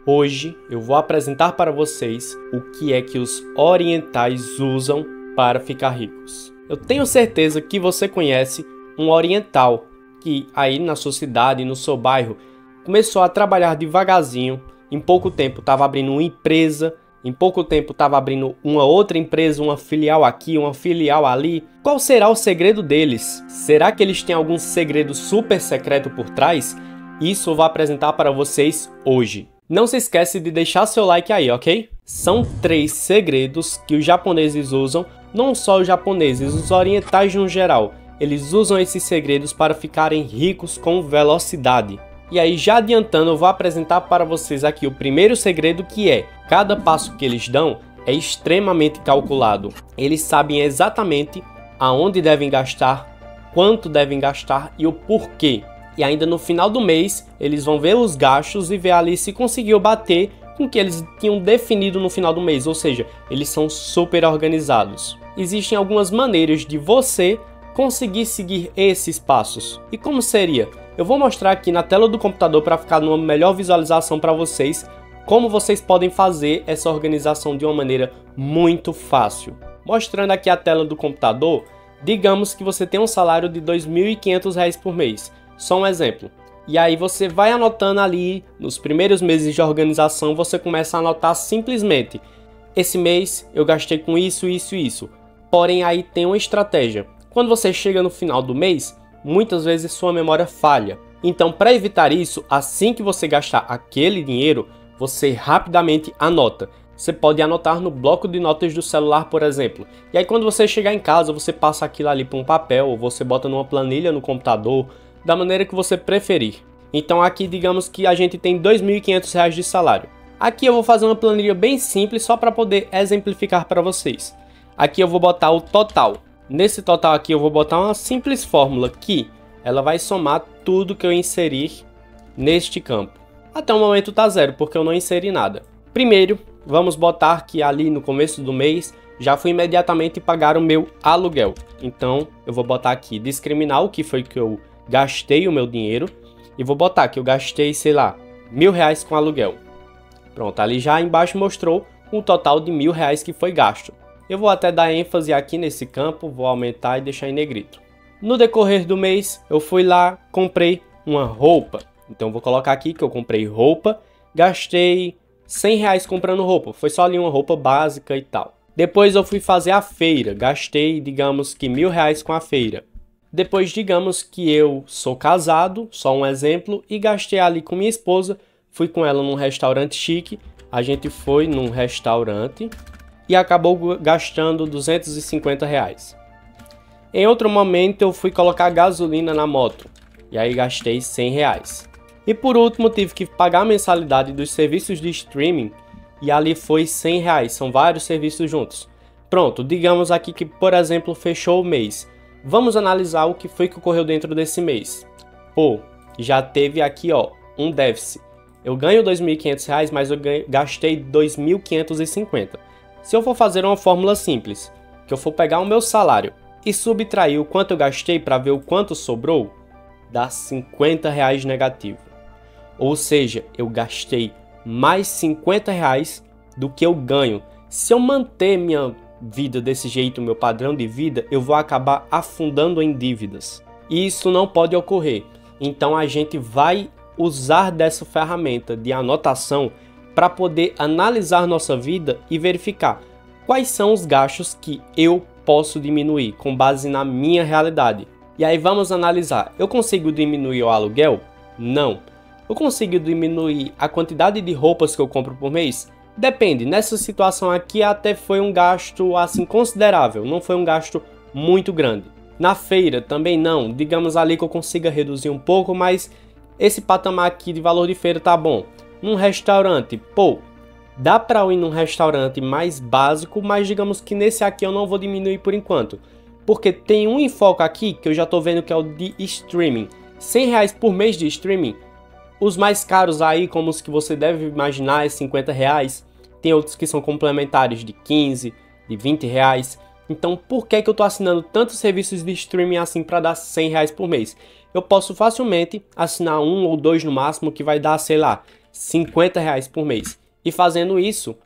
Hoje eu vou apresentar para vocês o que é que os orientais usam para ficar ricos. Eu tenho certeza que você conhece um oriental que aí na sua cidade, no seu bairro, começou a trabalhar devagarzinho, em pouco tempo estava abrindo uma empresa, em pouco tempo estava abrindo uma outra empresa, uma filial aqui, uma filial ali. Qual será o segredo deles? Será que eles têm algum segredo super secreto por trás? Isso eu vou apresentar para vocês hoje. Não se esquece de deixar seu like aí, ok? São 3 segredos que os japoneses usam, não só os japoneses, os orientais no geral. Eles usam esses segredos para ficarem ricos com velocidade. E aí, já adiantando, eu vou apresentar para vocês aqui o primeiro segredo, que é: cada passo que eles dão é extremamente calculado. Eles sabem exatamente aonde devem gastar, quanto devem gastar e o porquê. E ainda no final do mês, eles vão ver os gastos e ver ali se conseguiu bater com o que eles tinham definido no final do mês. Ou seja, eles são super organizados. Existem algumas maneiras de você conseguir seguir esses passos. E como seria? Eu vou mostrar aqui na tela do computador para ficar numa melhor visualização para vocês como vocês podem fazer essa organização de uma maneira muito fácil. Mostrando aqui a tela do computador, digamos que você tem um salário de R$ 2.500 por mês. Só um exemplo. E aí você vai anotando ali, nos primeiros meses de organização, você começa a anotar simplesmente: esse mês eu gastei com isso, isso e isso. Porém aí tem uma estratégia. Quando você chega no final do mês, muitas vezes sua memória falha. Então, para evitar isso, assim que você gastar aquele dinheiro, você rapidamente anota. Você pode anotar no bloco de notas do celular, por exemplo. E aí quando você chegar em casa, você passa aquilo ali para um papel, ou você bota numa planilha no computador, da maneira que você preferir. Então aqui digamos que a gente tem R$ 2.500 de salário. Aqui eu vou fazer uma planilha bem simples só para poder exemplificar para vocês. Aqui eu vou botar o total. Nesse total aqui eu vou botar uma simples fórmula que ela vai somar tudo que eu inserir neste campo. Até o momento tá zero, porque eu não inseri nada. Primeiro, vamos botar que ali no começo do mês já fui imediatamente pagar o meu aluguel. Então eu vou botar aqui discriminar o que foi que eu gastei o meu dinheiro e vou botar que eu gastei, sei lá, R$ 1.000 com aluguel. Pronto, ali já embaixo mostrou um total de R$ 1.000 que foi gasto. Eu vou até dar ênfase aqui nesse campo, vou aumentar e deixar em negrito. No decorrer do mês, eu fui lá, comprei uma roupa. Então vou colocar aqui que eu comprei roupa, gastei R$ 100 comprando roupa. Foi só ali uma roupa básica e tal. Depois eu fui fazer a feira, gastei, digamos que R$ 1.000 com a feira. Depois, digamos que eu sou casado, só um exemplo, e gastei ali com minha esposa, fui com ela num restaurante chique, a gente foi num restaurante e acabou gastando R$ 250. Em outro momento eu fui colocar gasolina na moto, e aí gastei R$ 100. E por último tive que pagar a mensalidade dos serviços de streaming, e ali foi R$ 100, são vários serviços juntos. Pronto, digamos aqui que, por exemplo, fechou o mês. Vamos analisar o que foi que ocorreu dentro desse mês. Pô, já teve aqui ó, um déficit. Eu ganho R$ 2.500, mas eu gastei R$ 2.550. Se eu for fazer uma fórmula simples, que eu for pegar o meu salário e subtrair o quanto eu gastei para ver o quanto sobrou, dá R$ 50 negativo. Ou seja, eu gastei mais R$ 50 do que eu ganho. Se eu manter minha vida desse jeito, meu padrão de vida, eu vou acabar afundando em dívidas. E isso não pode ocorrer. Então a gente vai usar dessa ferramenta de anotação para poder analisar nossa vida e verificar quais são os gastos que eu posso diminuir com base na minha realidade. E aí vamos analisar. Eu consigo diminuir o aluguel? Não. Eu consigo diminuir a quantidade de roupas que eu compro por mês? Depende. Nessa situação aqui até foi um gasto assim considerável, não foi um gasto muito grande. Na feira também não. Digamos ali que eu consiga reduzir um pouco, mas esse patamar aqui de valor de feira tá bom. Num restaurante, pô, dá para eu ir num restaurante mais básico, mas digamos que nesse aqui eu não vou diminuir por enquanto. Porque tem um enfoque aqui que eu já tô vendo que é o de streaming. R$ 100 por mês de streaming. Os mais caros aí, como os que você deve imaginar, é R$ 50. Tem outros que são complementares de 15, de R$ 20. Então por que eu tô assinando tantos serviços de streaming assim para dar R$ 100 por mês? Eu posso facilmente assinar um ou dois no máximo, que vai dar, sei lá, R$ 50 por mês. E fazendo isso,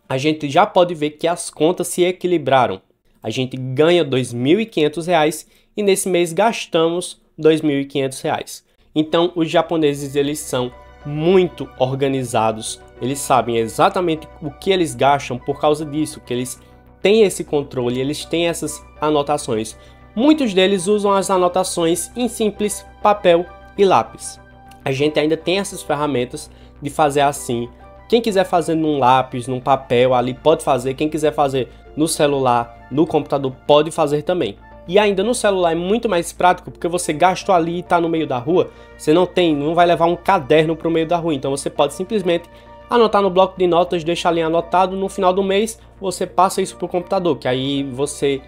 a gente já pode ver que as contas se equilibraram. A gente ganha R$ 2.500 e nesse mês gastamos R$ 2.500. Então, os japoneses, eles são muito organizados. Eles sabem exatamente o que eles gastam por causa disso, que eles têm esse controle, eles têm essas anotações. Muitos deles usam as anotações em simples papel e lápis. A gente ainda tem essas ferramentas de fazer assim. Quem quiser fazer num lápis, num papel, ali pode fazer. Quem quiser fazer no celular, no computador, pode fazer também. E ainda no celular é muito mais prático, porque você gastou ali e está no meio da rua, você não vai levar um caderno para o meio da rua. Então você pode simplesmente anotar no bloco de notas, deixar ali anotado. No final do mês, você passa isso para o computador, que aí você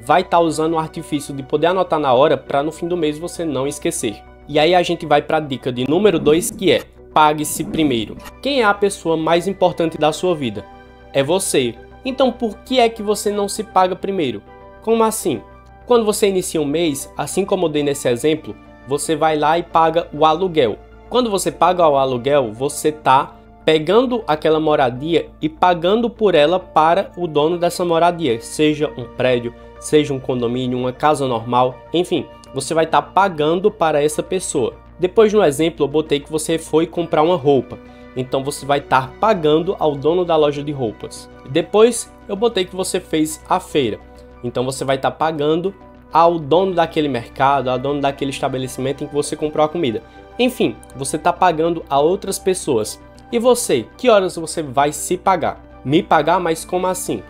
vai estar usando o artifício de poder anotar na hora para no fim do mês você não esquecer. E aí a gente vai para a dica de número 2, que é: pague-se primeiro. Quem é a pessoa mais importante da sua vida? É você. Então por que é que você não se paga primeiro? Como assim? Quando você inicia um mês, assim como eu dei nesse exemplo, você vai lá e paga o aluguel. Quando você paga o aluguel, você está pegando aquela moradia e pagando por ela para o dono dessa moradia, seja um prédio, seja um condomínio, uma casa normal, enfim, você vai estar pagando para essa pessoa. Depois no exemplo eu botei que você foi comprar uma roupa, então você vai estar pagando ao dono da loja de roupas. Depois eu botei que você fez a feira, então você vai estar pagando ao dono daquele mercado, ao dono daquele estabelecimento em que você comprou a comida. Enfim, você está pagando a outras pessoas. E você, que horas você vai se pagar? Me pagar, mas como assim?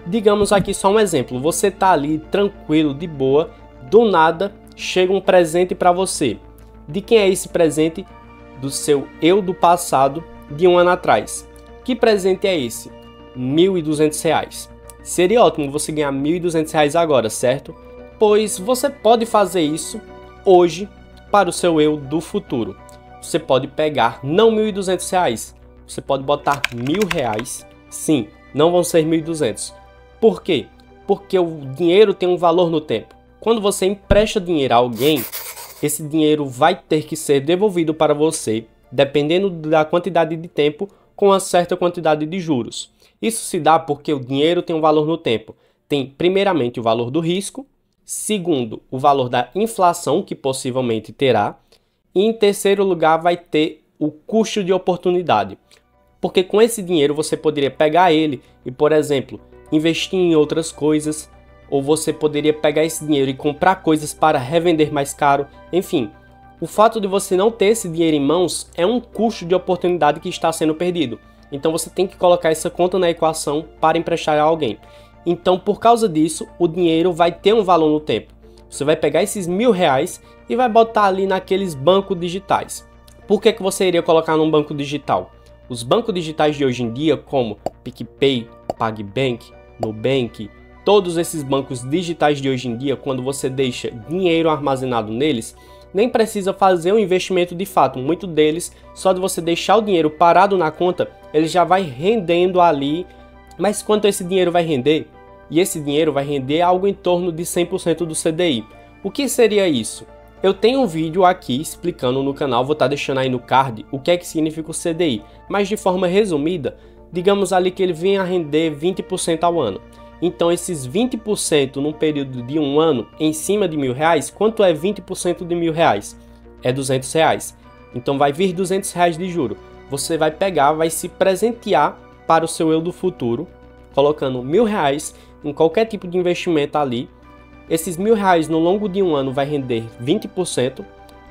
Digamos aqui só um exemplo, você está ali tranquilo, de boa, do nada chega um presente para você. De quem é esse presente? Do seu eu do passado, de um ano atrás. Que presente é esse? R$ 1.200. Seria ótimo você ganhar R$ 1.200 agora, certo? Pois você pode fazer isso hoje para o seu eu do futuro. Você pode pegar não R$ 1.200, você pode botar R$ 1.000. Sim, não vão ser 1.200. Por quê? Porque o dinheiro tem um valor no tempo. Quando você empresta dinheiro a alguém, esse dinheiro vai ter que ser devolvido para você, dependendo da quantidade de tempo, com uma certa quantidade de juros. Isso se dá porque o dinheiro tem um valor no tempo. Tem, primeiramente, o valor do risco, segundo, o valor da inflação, que possivelmente terá, e em terceiro lugar vai ter o custo de oportunidade. Porque com esse dinheiro você poderia pegar ele e, por exemplo, investir em outras coisas, ou você poderia pegar esse dinheiro e comprar coisas para revender mais caro. Enfim, o fato de você não ter esse dinheiro em mãos é um custo de oportunidade que está sendo perdido. Então você tem que colocar essa conta na equação para emprestar a alguém. Então, por causa disso, o dinheiro vai ter um valor no tempo. Você vai pegar esses R$ 1.000 e vai botar ali naqueles bancos digitais. Por que você iria colocar num banco digital? Os bancos digitais de hoje em dia, como PicPay, PagBank, Nubank, todos esses bancos digitais de hoje em dia, quando você deixa dinheiro armazenado neles, nem precisa fazer um investimento de fato. Muito deles, só de você deixar o dinheiro parado na conta, ele já vai rendendo ali. Mas quanto esse dinheiro vai render? E esse dinheiro vai render algo em torno de 100% do CDI. O que seria isso? Eu tenho um vídeo aqui explicando no canal, vou estar deixando aí no card o que é que significa o CDI. Mas de forma resumida, digamos ali que ele venha a render 20% ao ano. Então esses 20% num período de um ano, em cima de R$ 1.000, quanto é 20% de R$ 1.000? É R$ 200. Então vai vir R$ 200 de juro. Você vai pegar, vai se presentear para o seu eu do futuro, colocando R$ 1.000 em qualquer tipo de investimento ali. Esses R$ 1.000 no longo de um ano vai render 20%.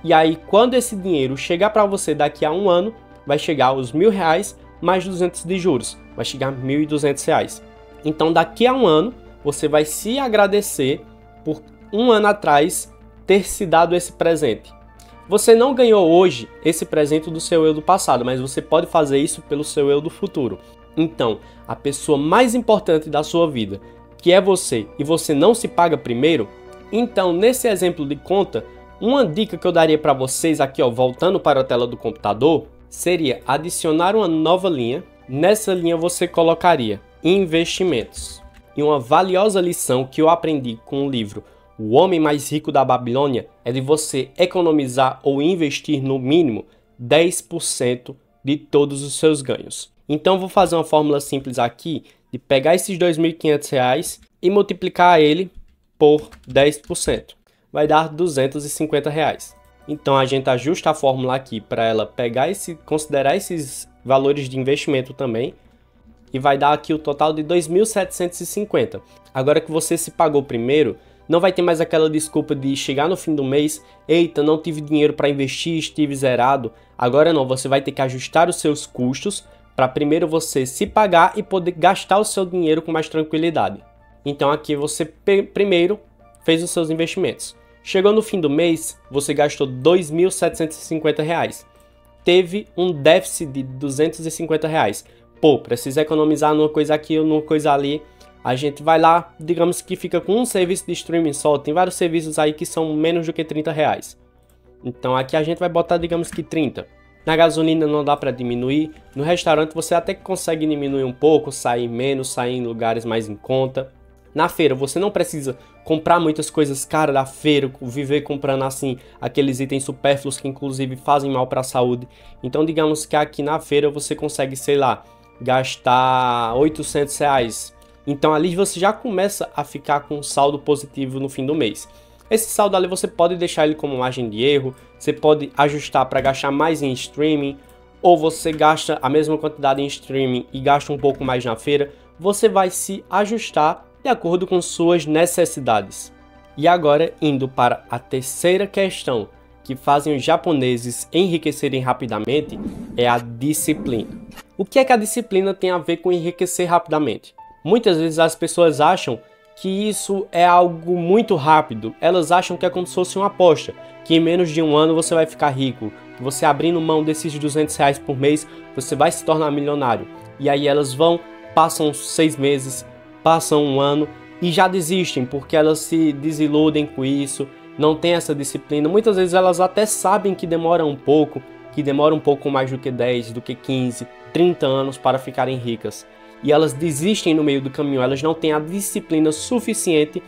E aí quando esse dinheiro chegar para você daqui a um ano, vai chegar aos R$ 1.000 mais 200 de juros. Vai chegar a R$ 1.200. Então daqui a um ano, você vai se agradecer por um ano atrás ter se dado esse presente. Você não ganhou hoje esse presente do seu eu do passado, mas você pode fazer isso pelo seu eu do futuro. Então, a pessoa mais importante da sua vida, que é você, e você não se paga primeiro, então nesse exemplo de conta, uma dica que eu daria para vocês aqui, ó, voltando para a tela do computador, seria adicionar uma nova linha. Nessa linha você colocaria investimentos. E uma valiosa lição que eu aprendi com o livro O Homem Mais Rico da Babilônia é de você economizar ou investir no mínimo 10% de todos os seus ganhos. Então vou fazer uma fórmula simples aqui de pegar esses R$ 2.500 e multiplicar ele por 10%. Vai dar R$ 250. Então a gente ajusta a fórmula aqui para ela considerar esses valores de investimento também, e vai dar aqui o total de 2.750. Agora que você se pagou primeiro, não vai ter mais aquela desculpa de chegar no fim do mês, eita, não tive dinheiro para investir, estive zerado. Agora não, você vai ter que ajustar os seus custos para primeiro você se pagar e poder gastar o seu dinheiro com mais tranquilidade. Então aqui você primeiro fez os seus investimentos. Chegou no fim do mês, você gastou R$ 2.750. Teve um déficit de R$ 250. Pô, precisa economizar numa coisa aqui ou numa coisa ali. A gente vai lá, digamos que fica com um serviço de streaming só. Tem vários serviços aí que são menos do que R$ 30. Então aqui a gente vai botar, digamos que 30. Na gasolina não dá para diminuir. No restaurante você até consegue diminuir um pouco, sair menos, sair em lugares mais em conta. Na feira você não precisa comprar muitas coisas caras da feira, viver comprando assim aqueles itens supérfluos que inclusive fazem mal para a saúde. Então digamos que aqui na feira você consegue, sei lá, gastar R$ 800. Então ali você já começa a ficar com um saldo positivo no fim do mês. Esse saldo ali você pode deixar ele como margem de erro, você pode ajustar para gastar mais em streaming, ou você gasta a mesma quantidade em streaming e gasta um pouco mais na feira. Você vai se ajustar de acordo com suas necessidades. E agora, indo para a terceira questão que fazem os japoneses enriquecerem rapidamente, é a disciplina. O que é que a disciplina tem a ver com enriquecer rapidamente? Muitas vezes as pessoas acham que isso é algo muito rápido. Elas acham que é como se fosse uma aposta, que em menos de um ano você vai ficar rico, que você abrindo mão desses R$ 200 por mês, você vai se tornar milionário. E aí elas passam 6 meses, passam um ano e já desistem, porque elas se desiludem com isso, não tem essa disciplina. Muitas vezes elas até sabem que demora um pouco mais do que 10, do que 15, 30 anos para ficarem ricas. E elas desistem no meio do caminho, elas não têm a disciplina suficiente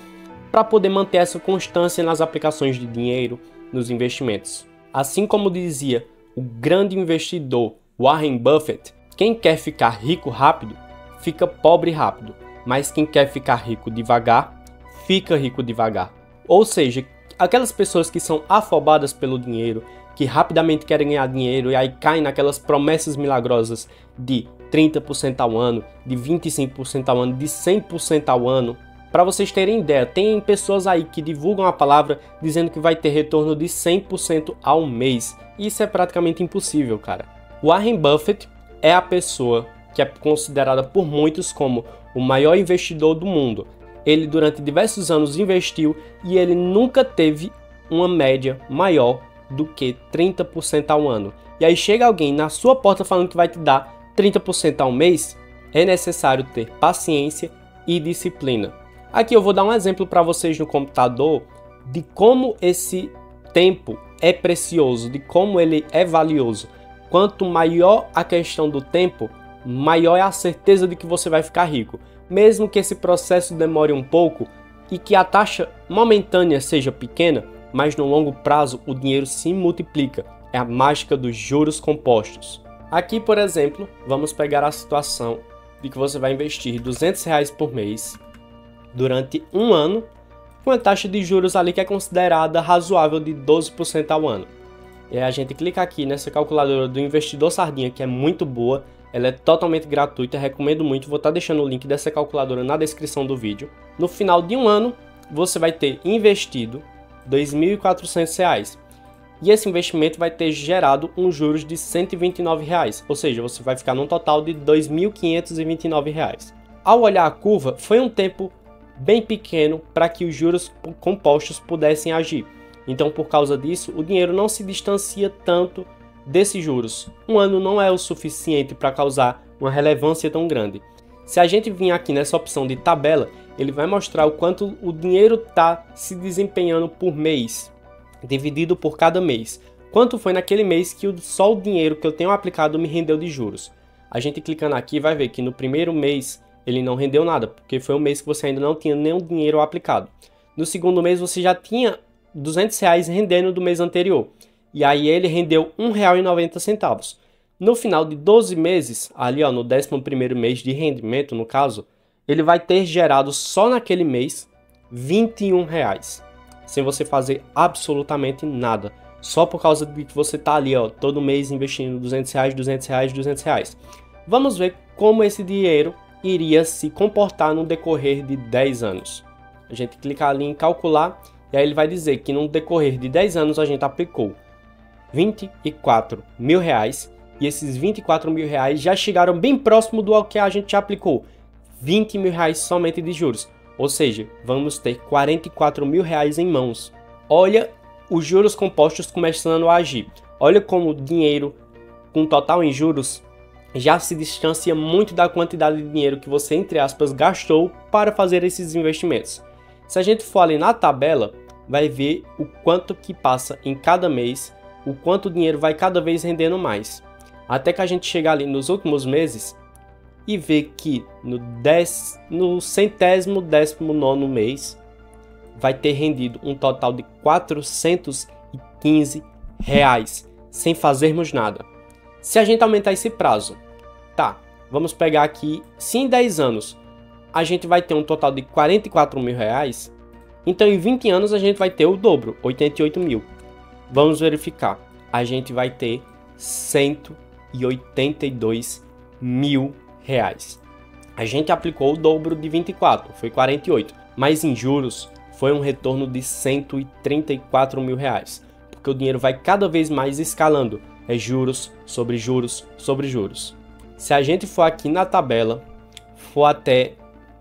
para poder manter essa constância nas aplicações de dinheiro, nos investimentos. Assim como dizia o grande investidor Warren Buffett, quem quer ficar rico rápido, fica pobre rápido. Mas quem quer ficar rico devagar, fica rico devagar. Ou seja, aquelas pessoas que são afobadas pelo dinheiro, que rapidamente querem ganhar dinheiro e aí caem naquelas promessas milagrosas de 30% ao ano, de 25% ao ano, de 100% ao ano. Para vocês terem ideia, tem pessoas aí que divulgam a palavra dizendo que vai ter retorno de 100% ao mês. Isso é praticamente impossível, cara. Warren Buffett é a pessoa que é considerada por muitos como o maior investidor do mundo. Ele durante diversos anos investiu e ele nunca teve uma média maior do que 30% ao ano. E aí chega alguém na sua porta falando que vai te dar 30% ao mês, é necessário ter paciência e disciplina. Aqui eu vou dar um exemplo para vocês no computador de como esse tempo é precioso, de como ele é valioso. Quanto maior a questão do tempo, maior é a certeza de que você vai ficar rico. Mesmo que esse processo demore um pouco e que a taxa momentânea seja pequena, mas no longo prazo o dinheiro se multiplica. É a mágica dos juros compostos. Aqui, por exemplo, vamos pegar a situação de que você vai investir R$ 200 por mês durante um ano, com a taxa de juros ali que é considerada razoável de 12% ao ano. E aí a gente clica aqui nessa calculadora do Investidor Sardinha, que é muito boa, ela é totalmente gratuita, recomendo muito, vou estar deixando o link dessa calculadora na descrição do vídeo. No final de um ano, você vai ter investido R$ 2.400. E esse investimento vai ter gerado um juros de R$ 129, ou seja, você vai ficar num total de R$ 2.529. Ao olhar a curva, foi um tempo bem pequeno para que os juros compostos pudessem agir. Então, por causa disso, o dinheiro não se distancia tanto desses juros. Um ano não é o suficiente para causar uma relevância tão grande. Se a gente vir aqui nessa opção de tabela, ele vai mostrar o quanto o dinheiro está se desempenhando por mês, dividido por cada mês. Quanto foi naquele mês que só o dinheiro que eu tenho aplicado me rendeu de juros. A gente clicando aqui vai ver que no primeiro mês ele não rendeu nada, porque foi um mês que você ainda não tinha nenhum dinheiro aplicado. No segundo mês você já tinha R$ 200 rendendo do mês anterior. E aí ele rendeu R$ 1,90. No final de 12 meses, ali ó, no 11º mês de rendimento, no caso, ele vai ter gerado só naquele mês R$ 21, sem você fazer absolutamente nada, só por causa de que você tá ali ó, todo mês investindo R$ 200, R$ 200. Vamos ver como esse dinheiro iria se comportar no decorrer de 10 anos. A gente clica ali em calcular e aí ele vai dizer que no decorrer de 10 anos a gente aplicou R$ 24 mil e esses R$ 24 mil já chegaram bem próximo do que a gente já aplicou, R$ 20 mil somente de juros, ou seja, vamos ter R$ 44 mil em mãos. Olha os juros compostos começando a agir, olha como o dinheiro com total em juros já se distancia muito da quantidade de dinheiro que você, entre aspas, gastou para fazer esses investimentos. Se a gente for ali na tabela, vai ver o quanto que passa em cada mês, o quanto o dinheiro vai cada vez rendendo mais. Até que a gente chegar ali nos últimos meses e ver que no 119º mês vai ter rendido um total de R$ 415, sem fazermos nada. Se a gente aumentar esse prazo, tá, vamos pegar aqui, se em 10 anos a gente vai ter um total de R$ 44 mil, então em 20 anos a gente vai ter o dobro, 88 mil. Vamos verificar, a gente vai ter R$ 182 mil. A gente aplicou o dobro de 24, foi 48, mas em juros foi um retorno de R$ 134 mil, porque o dinheiro vai cada vez mais escalando, é juros sobre juros sobre juros. Se a gente for aqui na tabela, for até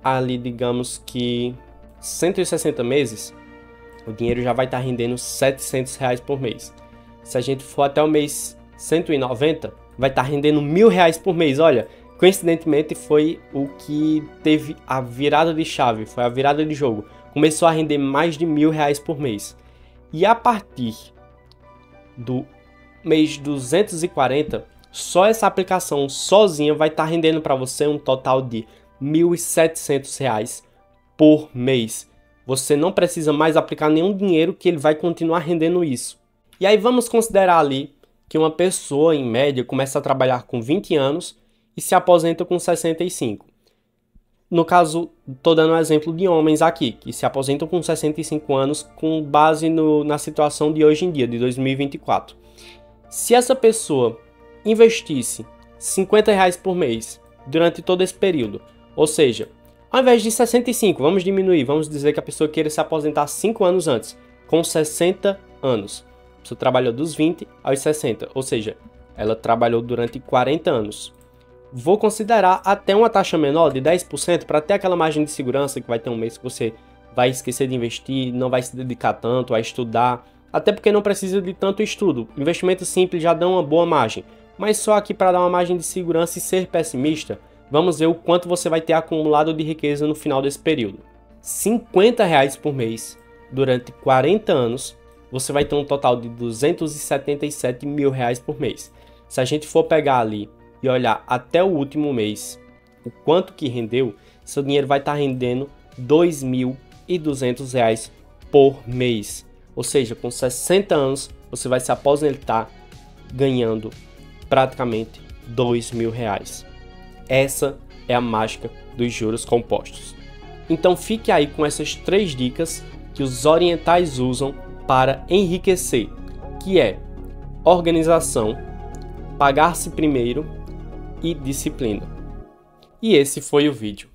ali, digamos que 160 meses, o dinheiro já vai estar rendendo R$ 700 por mês. Se a gente for até o mês 190, vai estar rendendo R$ 1.000 por mês. Olha, coincidentemente foi o que teve a virada de chave, foi a virada de jogo. Começou a render mais de R$ 1.000 por mês. E a partir do mês 240, só essa aplicação sozinha vai estar rendendo para você um total de R$ 1.700 por mês. Você não precisa mais aplicar nenhum dinheiro, que ele vai continuar rendendo isso. E aí vamos considerar ali que uma pessoa, em média, começa a trabalhar com 20 anos e se aposenta com 65. No caso, estou dando um exemplo de homens aqui, que se aposentam com 65 anos com base na situação de hoje em dia, de 2024. Se essa pessoa investisse R$ 50 por mês durante todo esse período, ou seja, ao invés de 65, vamos diminuir, vamos dizer que a pessoa queira se aposentar 5 anos antes, com 60 anos. A pessoa trabalhou dos 20 aos 60, ou seja, ela trabalhou durante 40 anos. Vou considerar até uma taxa menor de 10% para ter aquela margem de segurança, que vai ter um mês que você vai esquecer de investir, não vai se dedicar tanto a estudar, até porque não precisa de tanto estudo. Investimento simples já dá uma boa margem, mas só aqui para dar uma margem de segurança e ser pessimista, vamos ver o quanto você vai ter acumulado de riqueza no final desse período. R$ 50 por mês durante 40 anos, você vai ter um total de R$ 277 mil por mês. Se a gente for pegar ali e olhar até o último mês, o quanto que rendeu, seu dinheiro vai estar rendendo R$ 2.200 por mês. Ou seja, com 60 anos, você vai se aposentar ganhando praticamente R$ 2.000. Essa é a mágica dos juros compostos. Então fique aí com essas 3 dicas que os orientais usam para enriquecer, que é organização, pagar-se primeiro e disciplina. E esse foi o vídeo.